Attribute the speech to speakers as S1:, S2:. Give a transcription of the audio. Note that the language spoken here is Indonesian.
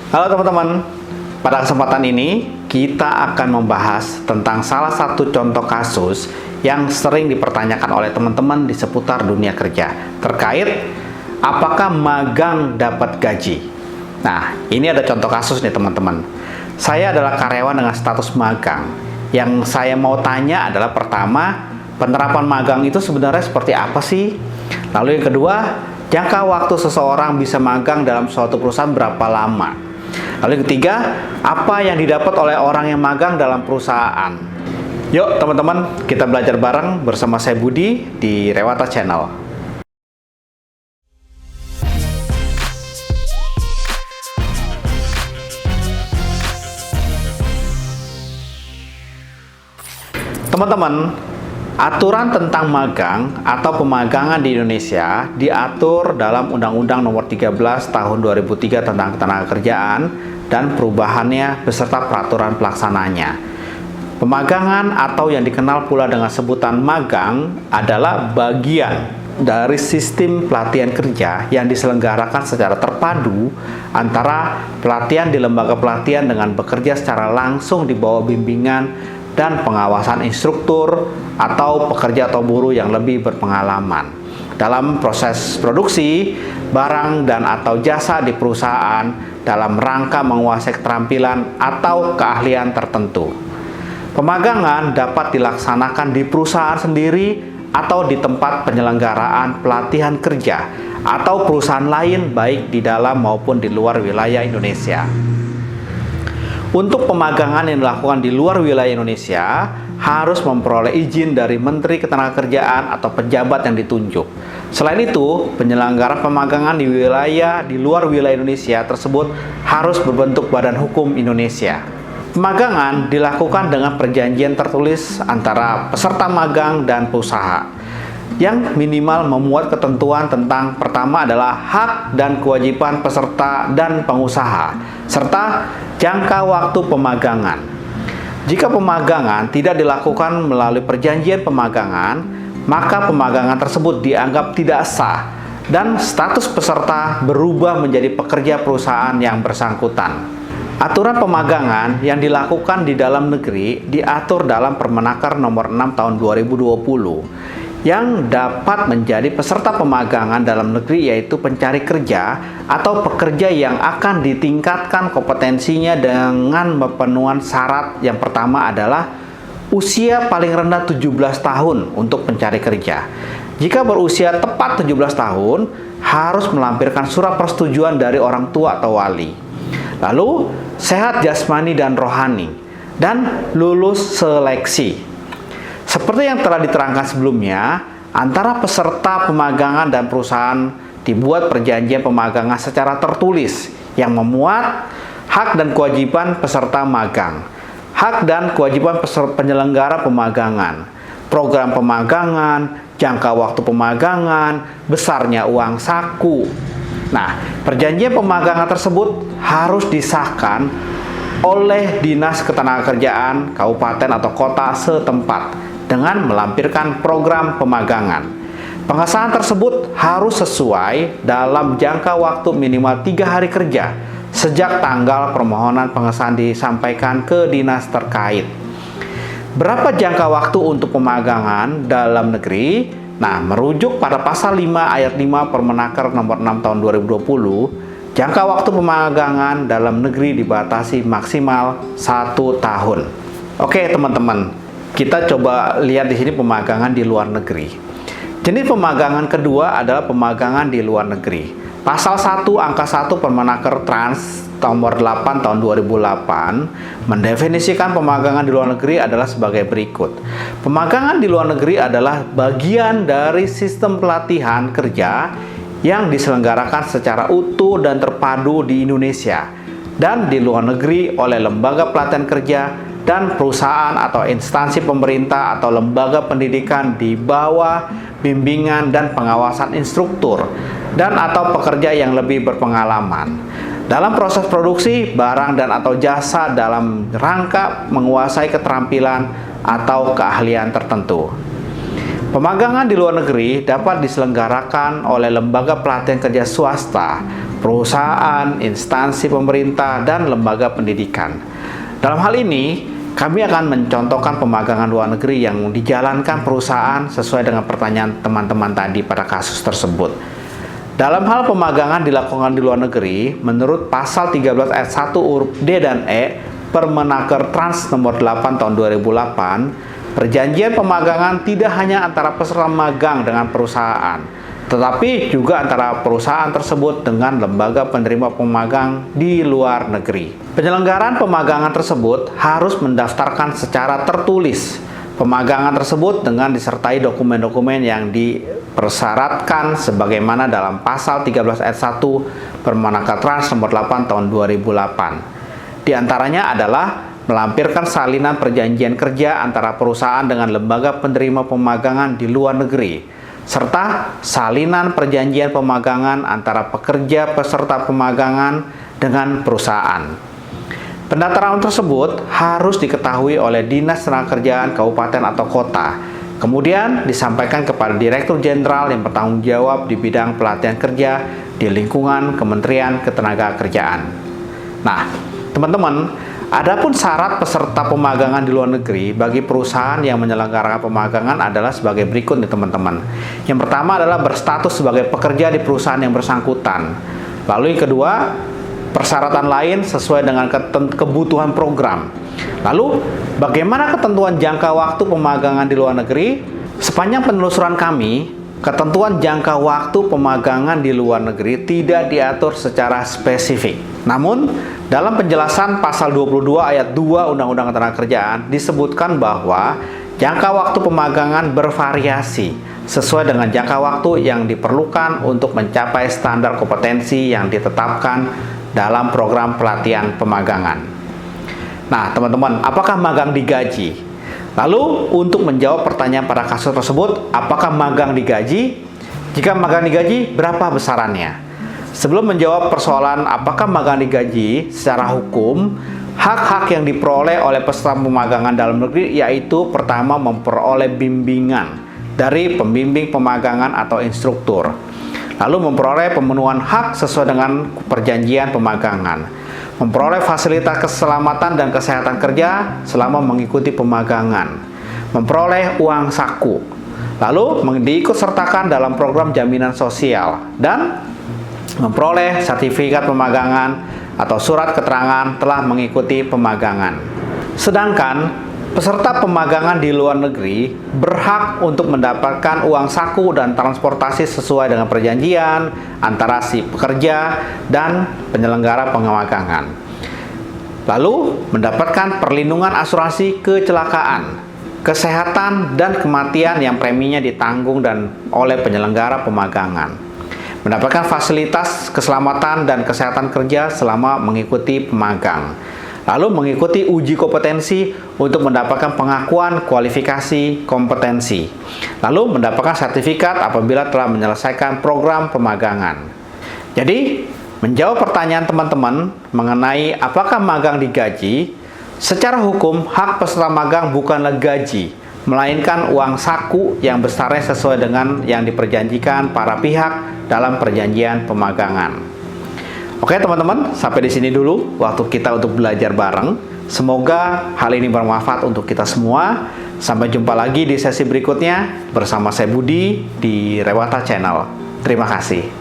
S1: Halo teman-teman, pada kesempatan ini kita akan membahas tentang salah satu contoh kasus yang sering dipertanyakan oleh teman-teman di seputar dunia kerja terkait apakah magang dapat gaji. Nah, ini ada contoh kasus nih teman-teman. Saya adalah karyawan dengan status magang. Yang saya mau tanya adalah pertama, penerapan magang itu sebenarnya seperti apa sih? Lalu yang kedua, jangka waktu seseorang bisa magang dalam suatu perusahaan berapa lama? Lalu yang ketiga, apa yang didapat oleh orang yang magang dalam perusahaan? Yuk teman-teman, kita belajar bareng bersama saya Budi di Rewata Channel. Teman-teman, aturan tentang magang atau pemagangan di Indonesia diatur dalam Undang-Undang Nomor 13 Tahun 2003 tentang Ketenagakerjaan dan perubahannya beserta peraturan pelaksananya. Pemagangan atau yang dikenal pula dengan sebutan magang adalah bagian dari sistem pelatihan kerja yang diselenggarakan secara terpadu antara pelatihan di lembaga pelatihan dengan bekerja secara langsung di bawah bimbingan dan pengawasan instruktur atau pekerja atau buruh yang lebih berpengalaman dalam proses produksi barang dan atau jasa di perusahaan dalam rangka menguasai keterampilan atau keahlian tertentu. Pemagangan dapat dilaksanakan di perusahaan sendiri atau di tempat penyelenggaraan pelatihan kerja atau perusahaan lain baik di dalam maupun di luar wilayah Indonesia. Untuk pemagangan yang dilakukan di luar wilayah Indonesia harus memperoleh izin dari Menteri Ketenagakerjaan atau pejabat yang ditunjuk. Selain itu, penyelenggara pemagangan di luar wilayah Indonesia tersebut harus berbentuk badan hukum Indonesia. Pemagangan dilakukan dengan perjanjian tertulis antara peserta magang dan perusahaan yang minimal memuat ketentuan tentang pertama adalah hak dan kewajiban peserta dan pengusaha, serta jangka waktu pemagangan. Jika pemagangan tidak dilakukan melalui perjanjian pemagangan, maka pemagangan tersebut dianggap tidak sah dan status peserta berubah menjadi pekerja perusahaan yang bersangkutan. Aturan pemagangan yang dilakukan di dalam negeri diatur dalam Permenaker Nomor 6 Tahun 2020 yang dapat menjadi peserta pemagangan dalam negeri yaitu pencari kerja atau pekerja yang akan ditingkatkan kompetensinya dengan pemenuhan syarat. Yang pertama adalah usia paling rendah 17 tahun untuk pencari kerja. Jika berusia tepat 17 tahun, harus melampirkan surat persetujuan dari orang tua atau wali. Lalu, sehat jasmani dan rohani, dan lulus seleksi. Seperti yang telah diterangkan sebelumnya, antara peserta pemagangan dan perusahaan dibuat perjanjian pemagangan secara tertulis yang memuat hak dan kewajiban peserta magang, hak dan kewajiban penyelenggara pemagangan, program pemagangan, jangka waktu pemagangan, besarnya uang saku. Nah, perjanjian pemagangan tersebut harus disahkan oleh Dinas Ketenagakerjaan Kabupaten atau Kota setempat dengan melampirkan program pemagangan. Pengesahan tersebut harus sesuai dalam jangka waktu minimal 3 hari kerja sejak tanggal permohonan pengesahan disampaikan ke dinas terkait. Berapa jangka waktu untuk pemagangan dalam negeri? Nah, merujuk pada pasal 5 ayat 5 Permenaker Nomor 6 Tahun 2020, jangka waktu pemagangan dalam negeri dibatasi maksimal 1 tahun. Oke, teman-teman, kita coba lihat di sini pemagangan di luar negeri. Jenis pemagangan kedua adalah pemagangan di luar negeri. Pasal 1 angka 1 Permenaker Trans Nomor 8 Tahun 2008 mendefinisikan pemagangan di luar negeri adalah sebagai berikut. Pemagangan di luar negeri adalah bagian dari sistem pelatihan kerja yang diselenggarakan secara utuh dan terpadu di Indonesia dan di luar negeri oleh lembaga pelatihan kerja dan perusahaan atau instansi pemerintah atau lembaga pendidikan di bawah bimbingan dan pengawasan instruktur dan atau pekerja yang lebih berpengalaman dalam proses produksi barang dan atau jasa dalam rangka menguasai keterampilan atau keahlian tertentu. Pemagangan di luar negeri dapat diselenggarakan oleh lembaga pelatihan kerja swasta, perusahaan, instansi pemerintah, dan lembaga pendidikan. Dalam hal ini, kami akan mencontohkan pemagangan luar negeri yang dijalankan perusahaan sesuai dengan pertanyaan teman-teman tadi pada kasus tersebut. Dalam hal pemagangan dilakukan di luar negeri, menurut pasal 13 ayat 1 huruf D dan E Permenaker Trans nomor 8 tahun 2008, perjanjian pemagangan tidak hanya antara peserta magang dengan perusahaan, tetapi juga antara perusahaan tersebut dengan lembaga penerima pemagang di luar negeri. Penyelenggaraan pemagangan tersebut harus mendaftarkan secara tertulis pemagangan tersebut dengan disertai dokumen-dokumen yang dipersyaratkan sebagaimana dalam pasal 13 ayat 1 Permenaker Trans nomor 8 tahun 2008. Di antaranya adalah melampirkan salinan perjanjian kerja antara perusahaan dengan lembaga penerima pemagangan di luar negeri, serta salinan perjanjian pemagangan antara pekerja peserta pemagangan dengan perusahaan. Pendaftaran tersebut harus diketahui oleh Dinas Tenagakerjaan Kabupaten atau Kota, kemudian disampaikan kepada Direktur Jenderal yang bertanggung jawab di bidang pelatihan kerja di lingkungan Kementerian Ketenagakerjaan. Nah, teman-teman, adapun syarat peserta pemagangan di luar negeri bagi perusahaan yang menyelenggarakan pemagangan adalah sebagai berikut nih teman-teman. Yang pertama adalah berstatus sebagai pekerja di perusahaan yang bersangkutan. Lalu yang kedua, persyaratan lain sesuai dengan kebutuhan program. Lalu, bagaimana ketentuan jangka waktu pemagangan di luar negeri? Sepanjang penelusuran kami, ketentuan jangka waktu pemagangan di luar negeri tidak diatur secara spesifik. Namun, dalam penjelasan pasal 22 ayat 2 Undang-Undang Ketenagakerjaan disebutkan bahwa jangka waktu pemagangan bervariasi sesuai dengan jangka waktu yang diperlukan untuk mencapai standar kompetensi yang ditetapkan dalam program pelatihan pemagangan. Nah, teman-teman, apakah magang digaji? Lalu, untuk menjawab pertanyaan pada kasus tersebut, apakah magang digaji? Jika magang digaji, berapa besarannya? Sebelum menjawab persoalan apakah magang digaji, secara hukum, hak-hak yang diperoleh oleh peserta pemagangan dalam negeri yaitu pertama memperoleh bimbingan dari pembimbing pemagangan atau instruktur. Lalu memperoleh pemenuhan hak sesuai dengan perjanjian pemagangan. Memperoleh fasilitas keselamatan dan kesehatan kerja selama mengikuti pemagangan. Memperoleh uang saku. Lalu diikutsertakan dalam program jaminan sosial dan memperoleh sertifikat pemagangan atau surat keterangan telah mengikuti pemagangan. Sedangkan peserta pemagangan di luar negeri berhak untuk mendapatkan uang saku dan transportasi sesuai dengan perjanjian antara si pekerja dan penyelenggara pemagangan. Lalu mendapatkan perlindungan asuransi kecelakaan, kesehatan, dan kematian yang preminya ditanggung oleh penyelenggara pemagangan. Mendapatkan fasilitas keselamatan dan kesehatan kerja selama mengikuti pemagang. Lalu mengikuti uji kompetensi untuk mendapatkan pengakuan kualifikasi kompetensi. Lalu mendapatkan sertifikat apabila telah menyelesaikan program pemagangan. Jadi, menjawab pertanyaan teman-teman mengenai apakah magang digaji, secara hukum hak peserta magang bukanlah gaji, melainkan uang saku yang besarnya sesuai dengan yang diperjanjikan para pihak dalam perjanjian pemagangan. Oke teman-teman, sampai di sini dulu waktu kita untuk belajar bareng. Semoga hal ini bermanfaat untuk kita semua. Sampai jumpa lagi di sesi berikutnya bersama saya Budi di Rewata Channel. Terima kasih.